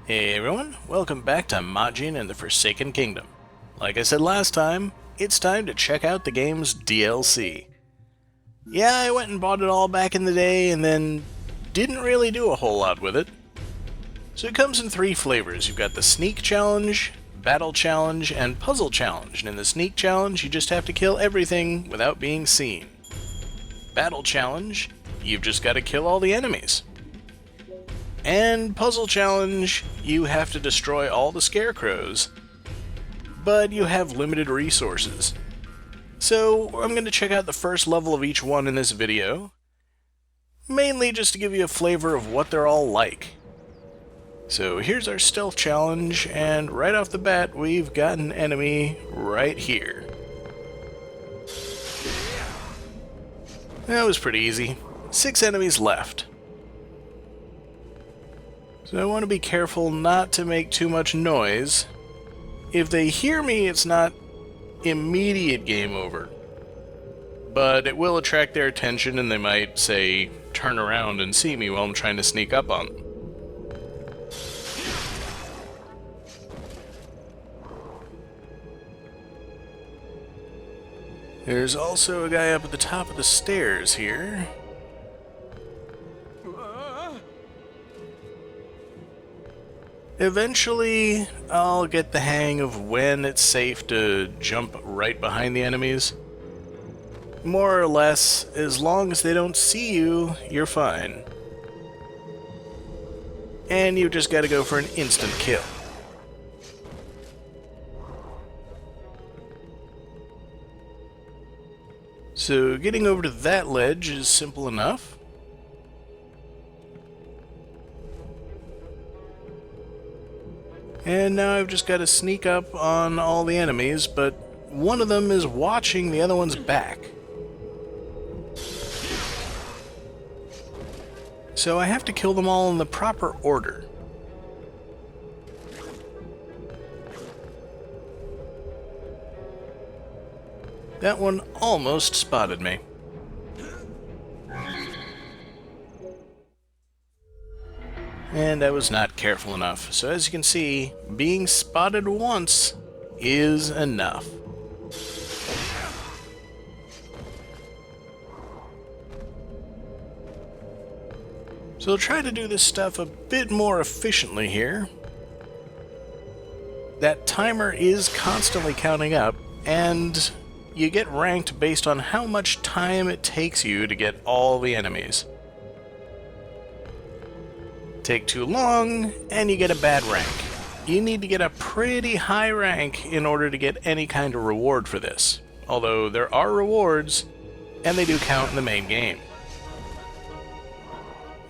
Hey everyone, welcome back to Majin and the Forsaken Kingdom. Like I said last time, it's time to check out the game's DLC. Yeah, I went and bought it all back in the day and then didn't really do a whole lot with it. So it comes in three flavors. You've got the Sneak Challenge, Battle Challenge, and Puzzle Challenge. And in the Sneak Challenge, you just have to kill everything without being seen. Battle Challenge, you've just got to kill all the enemies. And Puzzle Challenge, you have to destroy all the scarecrows, but you have limited resources. So I'm going to check out the first level of each one in this video, mainly just to give you a flavor of what they're all like. So here's our Stealth Challenge, and right off the bat we've got an enemy right here. That was pretty easy. 6 enemies left. So I want to be careful not to make too much noise. If they hear me, it's not immediate game over. But it will attract their attention and they might, say, turn around and see me while I'm trying to sneak up on them. There's also a guy up at the top of the stairs here. Eventually, I'll get the hang of when it's safe to jump right behind the enemies. More or less, as long as they don't see you, you're fine. And you've just got to go for an instant kill. So getting over to that ledge is simple enough. And now I've just got to sneak up on all the enemies, but one of them is watching the other one's back. So I have to kill them all in the proper order. That one almost spotted me. And I was not careful enough. So as you can see, being spotted once is enough. So I'll try to do this stuff a bit more efficiently here. That timer is constantly counting up, and you get ranked based on how much time it takes you to get all the enemies. Take too long, and you get a bad rank. You need to get a pretty high rank in order to get any kind of reward for this. Although there are rewards, and they do count in the main game.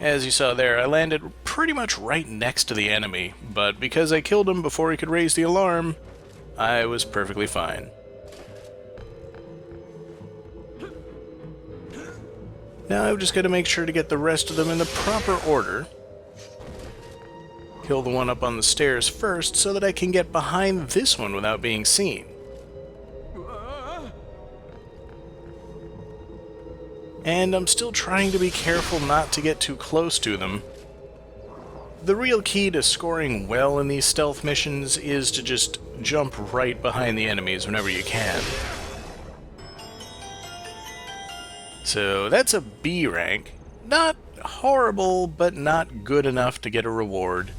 As you saw there, I landed pretty much right next to the enemy, but because I killed him before he could raise the alarm, I was perfectly fine. Now I've just got to make sure to get the rest of them in the proper order. Kill the one up on the stairs first so that I can get behind this one without being seen. And I'm still trying to be careful not to get too close to them. The real key to scoring well in these stealth missions is to just jump right behind the enemies whenever you can. So that's a B rank. Not horrible, but not good enough to get a reward.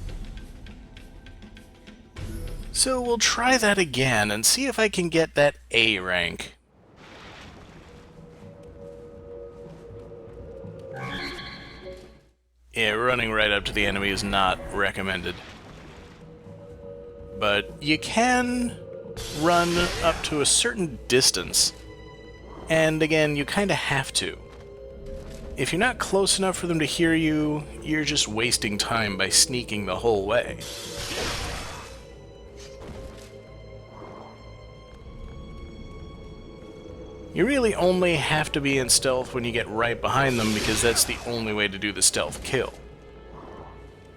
So we'll try that again and see if I can get that A rank. Yeah, running right up to the enemy is not recommended. But you can run up to a certain distance. And again, you kind of have to. If you're not close enough for them to hear you, you're just wasting time by sneaking the whole way. You really only have to be in stealth when you get right behind them because that's the only way to do the stealth kill.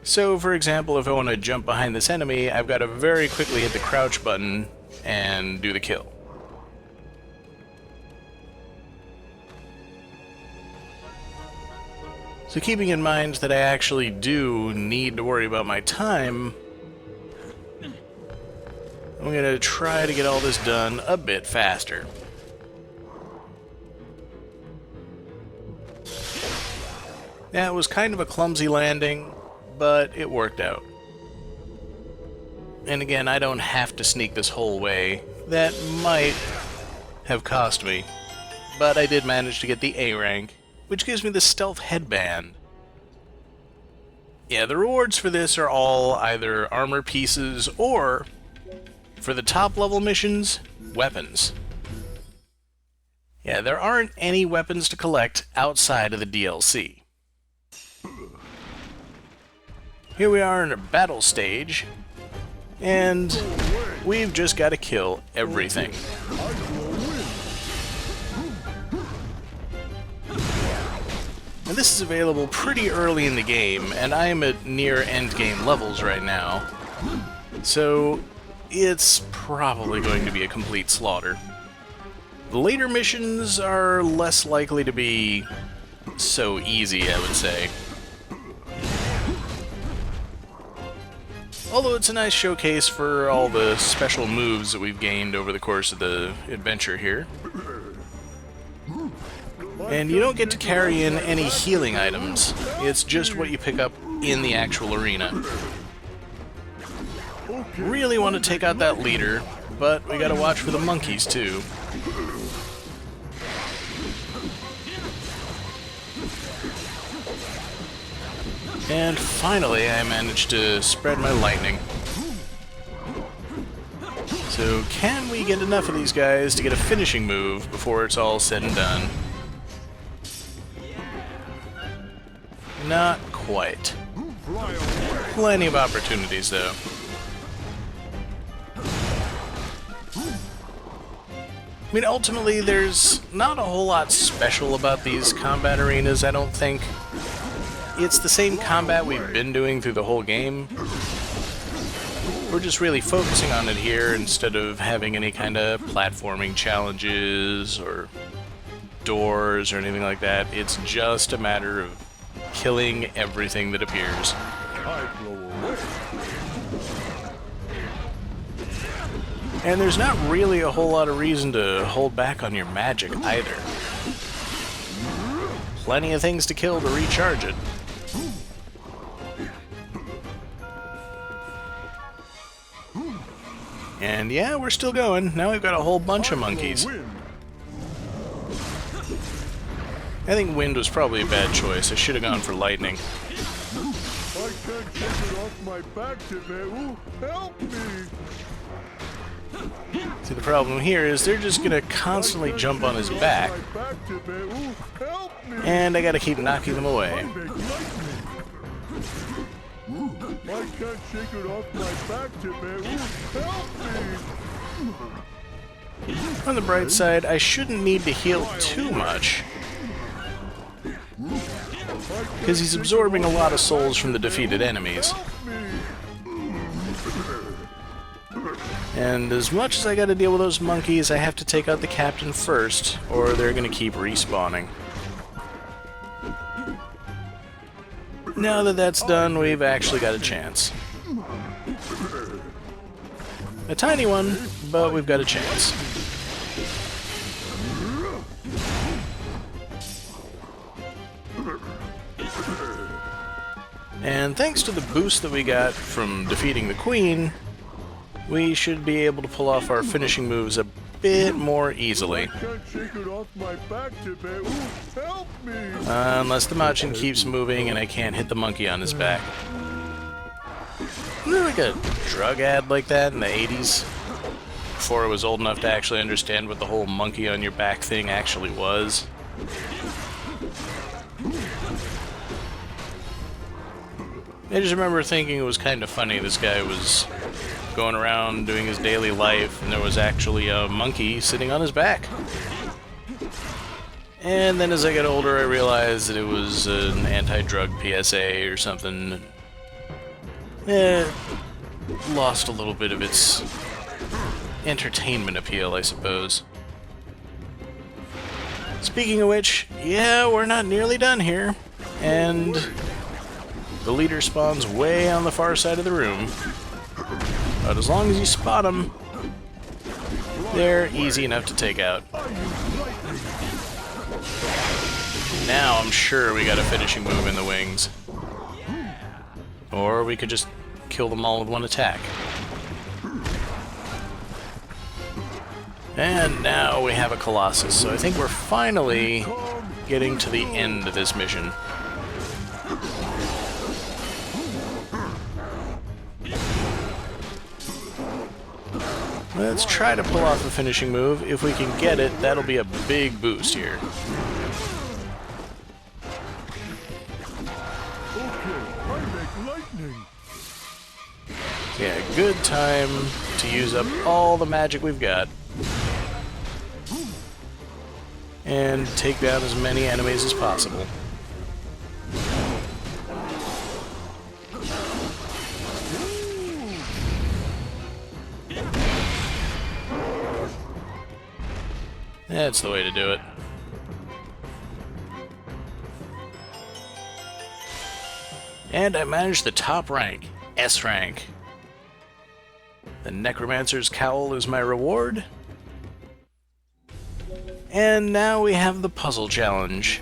So, for example, if I want to jump behind this enemy, I've got to very quickly hit the crouch button and do the kill. So keeping in mind that I actually do need to worry about my time, I'm going to try to get all this done a bit faster. That was kind of a clumsy landing, but it worked out. And again, I don't have to sneak this whole way. That might have cost me, but I did manage to get the A rank, which gives me the stealth headband. Yeah, the rewards for this are all either armor pieces or, for the top level missions, weapons. Yeah, there aren't any weapons to collect outside of the DLC. Here we are in a battle stage, and we've just got to kill everything. And this is available pretty early in the game, and I am at near endgame levels right now, so it's probably going to be a complete slaughter. The later missions are less likely to be so easy, I would say. Although it's a nice showcase for all the special moves that we've gained over the course of the adventure here. And you don't get to carry in any healing items. It's just what you pick up in the actual arena. Really want to take out that leader, but we gotta watch for the monkeys too. And finally, I managed to spread my lightning. So, can we get enough of these guys to get a finishing move before it's all said and done? Not quite. Plenty of opportunities, though. I mean, ultimately, there's not a whole lot special about these combat arenas, I don't think. It's the same combat we've been doing through the whole game. We're just really focusing on it here instead of having any kind of platforming challenges or doors or anything like that. It's just a matter of killing everything that appears. And there's not really a whole lot of reason to hold back on your magic either. Plenty of things to kill to recharge it. And yeah, we're still going. Now we've got a whole bunch of monkeys. I think wind was probably a bad choice. I should have gone for lightning. I can't take it off my back today. Ooh, help me! See, the problem here is they're just gonna constantly jump on his back. And I gotta keep knocking them away. I can't shake it off my back today. Help me! On the bright side, I shouldn't need to heal too much, because he's absorbing a lot of souls from the defeated enemies. And as much as I gotta deal with those monkeys, I have to take out the captain first, or they're gonna keep respawning. Now that that's done, we've actually got a chance. A tiny one, but we've got a chance. And thanks to the boost that we got from defeating the Queen, we should be able to pull off our finishing moves a bit more easily. Unless the Majin keeps moving and I can't hit the monkey on his back. Wasn't there like a drug ad like that in the 80s? Before I was old enough to actually understand what the whole monkey on your back thing actually was. I just remember thinking it was kind of funny. This guy was going around doing his daily life, and there was actually a monkey sitting on his back. And then as I got older, I realized that it was an anti-drug PSA or something. Lost a little bit of its entertainment appeal, I suppose. Speaking of which, yeah, we're not nearly done here. And the leader spawns way on the far side of the room. But as long as you spot him, They're easy enough to take out. Now I'm sure we got a finishing move in the wings. Or we could just kill them all with one attack. And now we have a Colossus, so I think we're finally getting to the end of this mission. Let's try to pull off a finishing move. If we can get it, that'll be a big boost here. Yeah, good time to use up all the magic we've got. And take down as many enemies as possible. That's the way to do it. And I managed the top rank, S rank. The Necromancer's Cowl is my reward. And now we have the puzzle challenge.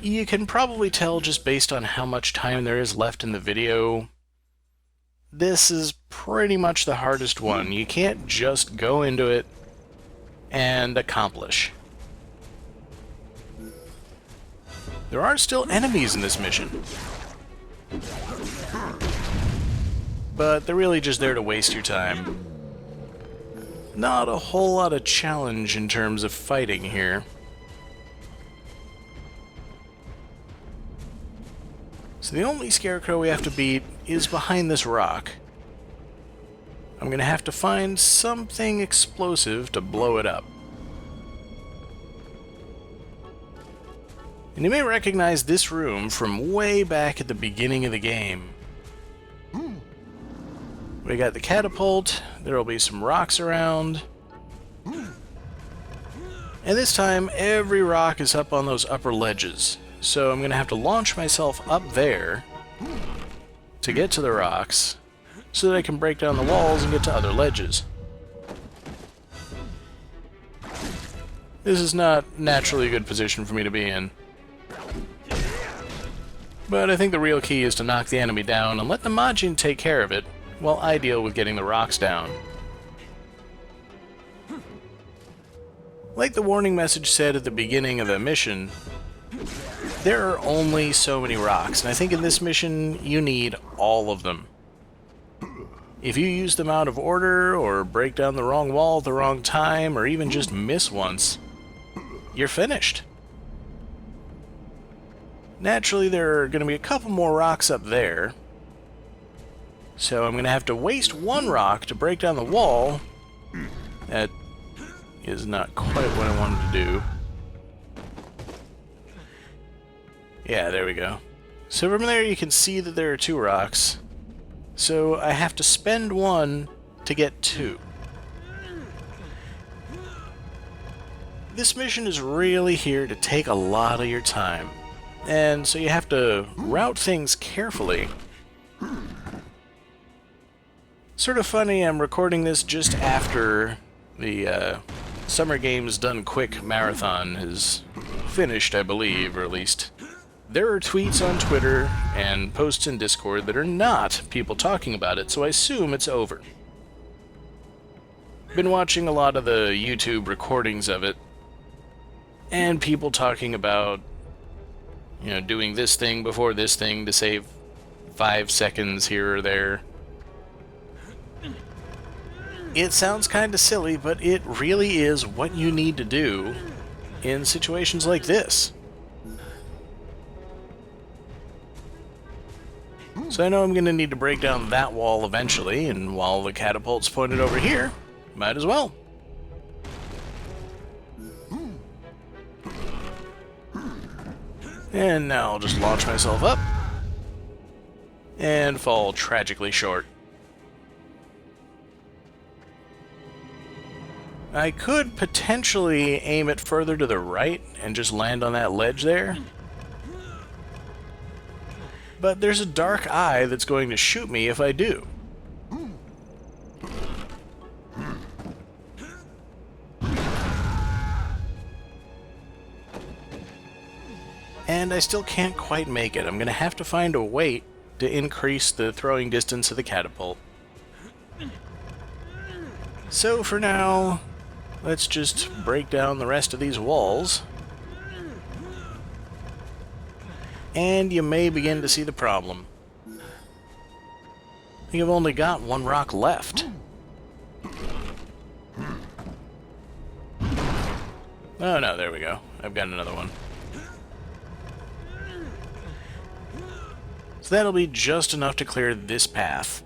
You can probably tell just based on how much time there is left in the video, this is pretty much the hardest one. You can't just go into it and accomplish. There are still enemies in this mission, but they're really just there to waste your time. Not a whole lot of challenge in terms of fighting here. So the only scarecrow we have to beat is behind this rock. I'm gonna have to find something explosive to blow it up. And you may recognize this room from way back at the beginning of the game. We got the catapult, there will be some rocks around. And this time, every rock is up on those upper ledges. So I'm going to have to launch myself up there to get to the rocks, so that I can break down the walls and get to other ledges. This is not naturally a good position for me to be in. But I think the real key is to knock the enemy down and let the Majin take care of it, while I deal with getting the rocks down. Like the warning message said at the beginning of the mission, there are only so many rocks, and I think in this mission you need all of them. If you use them out of order, or break down the wrong wall at the wrong time, or even just miss once, you're finished. Naturally, there are going to be a couple more rocks up there, so I'm going to have to waste one rock to break down the wall. That is not quite what I wanted to do. Yeah, there we go. So from there you can see that there are two rocks. So I have to spend one to get two. This mission is really here to take a lot of your time. And so you have to route things carefully. Sort of funny, I'm recording this just after the Summer Games Done Quick marathon is finished, I believe, or at least there are tweets on Twitter and posts in Discord that are not people talking about it, so I assume it's over. Been watching a lot of the YouTube recordings of it, and people talking about, you know, doing this thing before this thing to save 5 seconds here or there. It sounds kind of silly, but it really is what you need to do in situations like this. So I know I'm going to need to break down that wall eventually, and while the catapult's pointed over here, might as well. And now I'll just launch myself up and fall tragically short. I could potentially aim it further to the right and just land on that ledge there. But there's a dark eye that's going to shoot me if I do. and I still can't quite make it. I'm going to have to find a weight to increase the throwing distance of the catapult. So for now, let's just break down the rest of these walls. And you may begin to see the problem. You've only got one rock left. Oh no, there we go. I've got another one. So that'll be just enough to clear this path.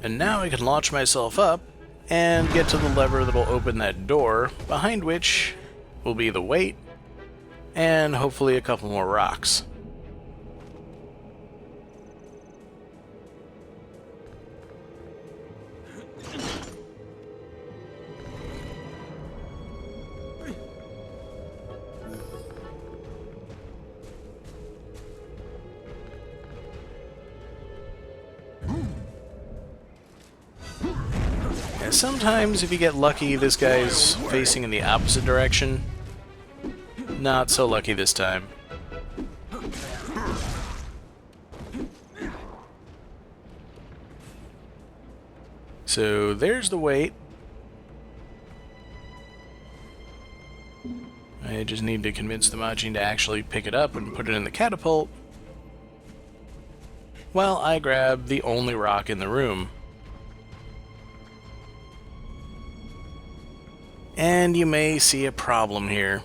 And now I can launch myself up and get to the lever that'll open that door, behind which will be the weight and hopefully a couple more rocks. Sometimes if you get lucky, this guy's facing in the opposite direction. Not so lucky this time. So there's the weight. I just need to convince the Majin to actually pick it up and put it in the catapult, while I grab the only rock in the room. And you may see a problem here.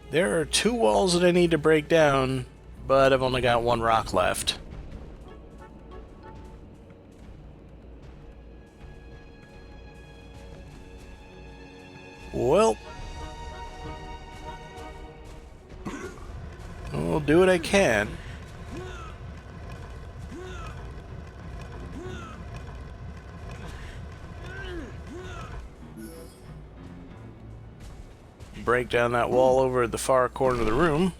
There are 2 walls that I need to break down, but I've only got 1 rock left. Well, I'll do what I can. Break down that wall over at the far corner of the room.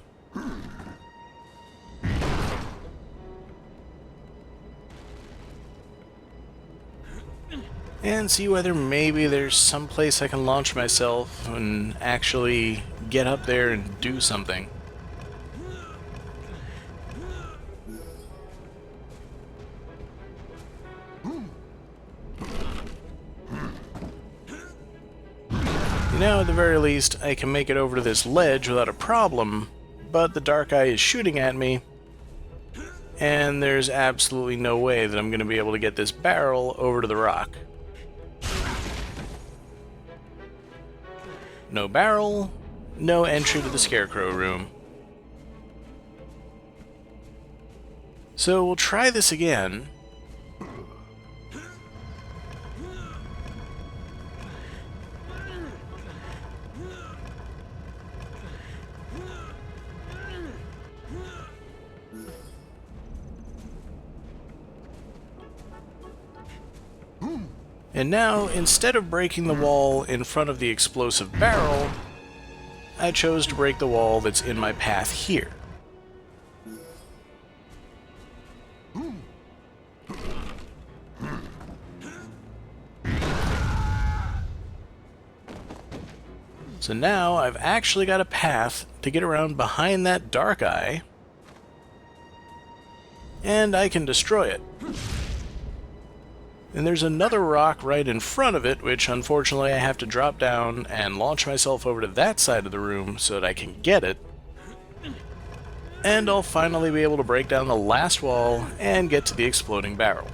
And see whether maybe there's some place I can launch myself and actually get up there and do something. Now, at the very least, I can make it over to this ledge without a problem, but the Dark Eye is shooting at me, and there's absolutely no way that I'm going to be able to get this barrel over to the rock. No barrel, no entry to the Scarecrow room. So we'll try this again. And now, instead of breaking the wall in front of the explosive barrel, I chose to break the wall that's in my path here. So now I've actually got a path to get around behind that Dark Eye, and I can destroy it. And there's another rock right in front of it, which unfortunately I have to drop down and launch myself over to that side of the room so that I can get it. And I'll finally be able to break down the last wall and get to the exploding barrel.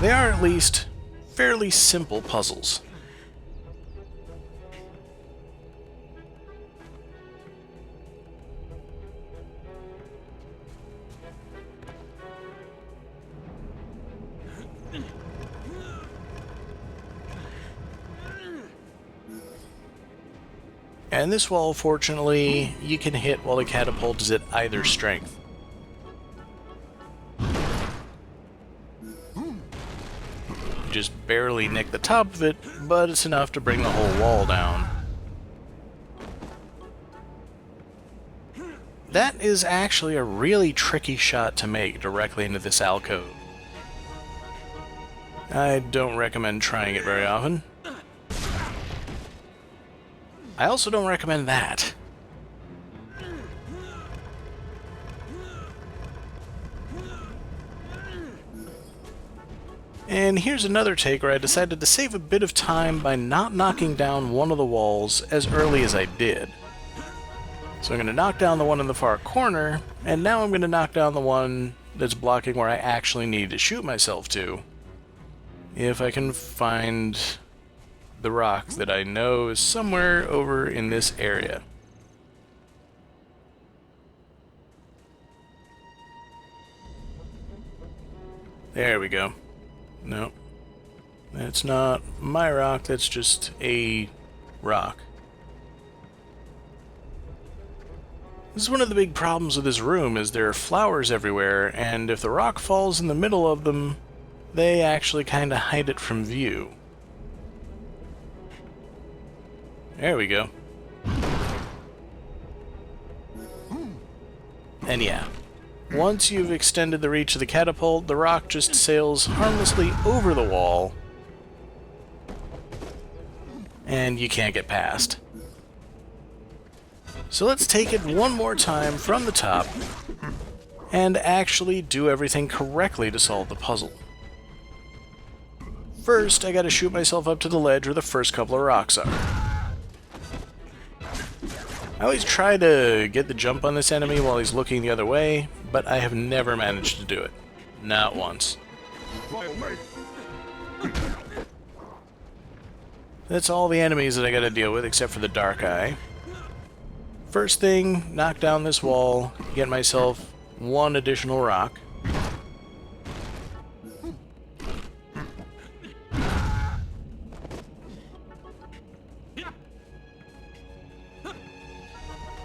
They are at least fairly simple puzzles. And this wall, fortunately, you can hit while the catapult is at either strength. just barely nick the top of it, but it's enough to bring the whole wall down. That is actually a really tricky shot to make directly into this alcove. I don't recommend trying it very often. I also don't recommend that. And here's another take where I decided to save a bit of time by not knocking down one of the walls as early as I did. So I'm going to knock down the one in the far corner, and now I'm going to knock down the one that's blocking where I actually need to shoot myself to. If I can find the rock that I know is somewhere over in this area. There we go. No, that's not my rock, that's just a rock. This is one of the big problems with this room, is there are flowers everywhere, and if the rock falls in the middle of them, they actually kind of hide it from view. There we go. And yeah, once you've extended the reach of the catapult, the rock just sails harmlessly over the wall, and you can't get past. So let's take it one more time from the top, and actually do everything correctly to solve the puzzle. First, I gotta shoot myself up to the ledge where the first couple of rocks are. I always try to get the jump on this enemy while he's looking the other way, but I have never managed to do it. Not once. That's all the enemies that I gotta deal with except for the Dark Eye. First thing, knock down this wall, get myself one additional rock.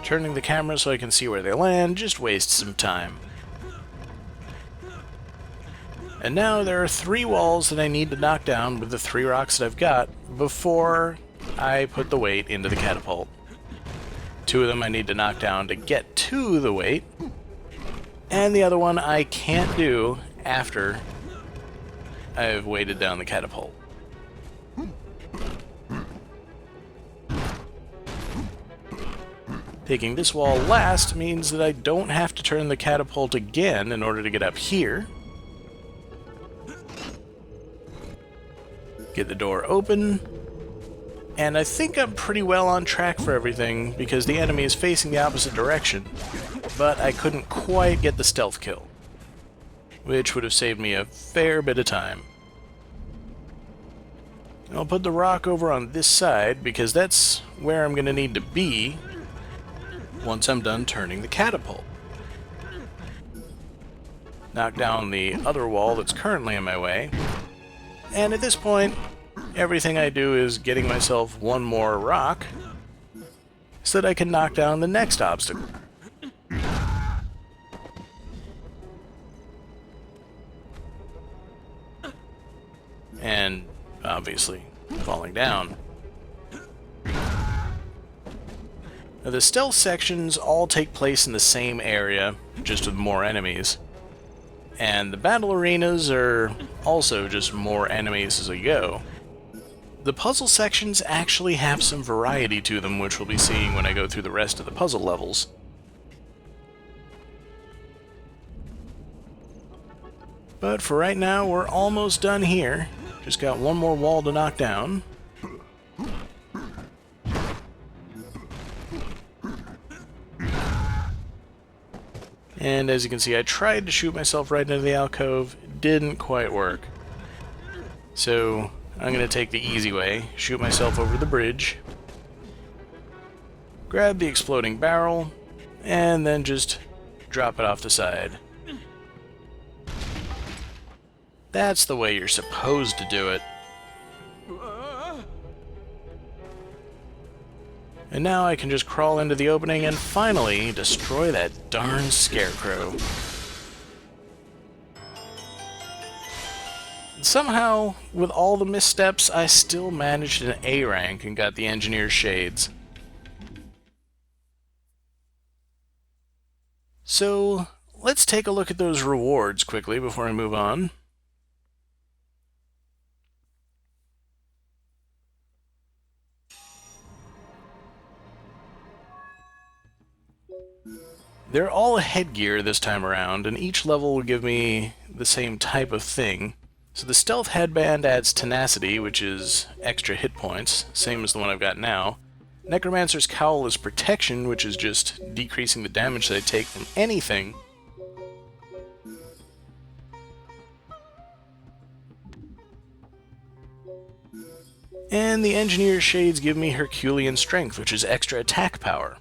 Turning the camera so I can see where they land just wastes some time. And now there are 3 walls that I need to knock down with the 3 rocks that I've got before I put the weight into the catapult. 2 of them I need to knock down to get to the weight, and the other one I can't do after I've weighted down the catapult. Taking this wall last means that I don't have to turn the catapult again in order to get up here. Get the door open. And I think I'm pretty well on track for everything because the enemy is facing the opposite direction. But I couldn't quite get the stealth kill, which would have saved me a fair bit of time. I'll put the rock over on this side because that's where I'm going to need to be once I'm done turning the catapult. Knock down the other wall that's currently in my way. And at this point, everything I do is getting myself one more rock so that I can knock down the next obstacle. And obviously falling down. Now, the stealth sections all take place in the same area, just with more enemies. And the battle arenas are also just more enemies as we go. The puzzle sections actually have some variety to them, which we'll be seeing when I go through the rest of the puzzle levels. But for right now, we're almost done here. Just got one more wall to knock down. And as you can see, I tried to shoot myself right into the alcove. Didn't quite work. So I'm going to take the easy way, shoot myself over the bridge, grab the exploding barrel, and then just drop it off the side. That's the way you're supposed to do it. And now I can just crawl into the opening and finally destroy that darn scarecrow. somehow, with all the missteps, I still managed an A rank and got the Engineer's Shades. So, let's take a look at those rewards quickly before I move on. They're all headgear this time around, and each level will give me the same type of thing. So the Stealth Headband adds Tenacity, which is extra hit points, same as the one I've got now. Necromancer's Cowl is Protection, which is just decreasing the damage that I take from anything. And the Engineer's Shades give me Herculean Strength, which is extra attack power.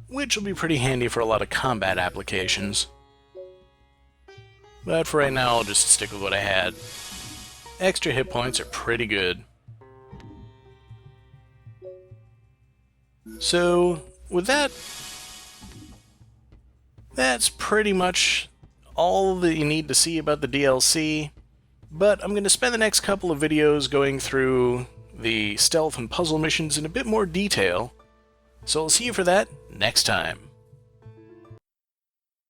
Which will be pretty handy for a lot of combat applications. But for right now, I'll just stick with what I had. Extra hit points are pretty good. So, with that, that's pretty much all that you need to see about the DLC. But I'm going to spend the next couple of videos going through the stealth and puzzle missions in a bit more detail. So I'll see you for that next time.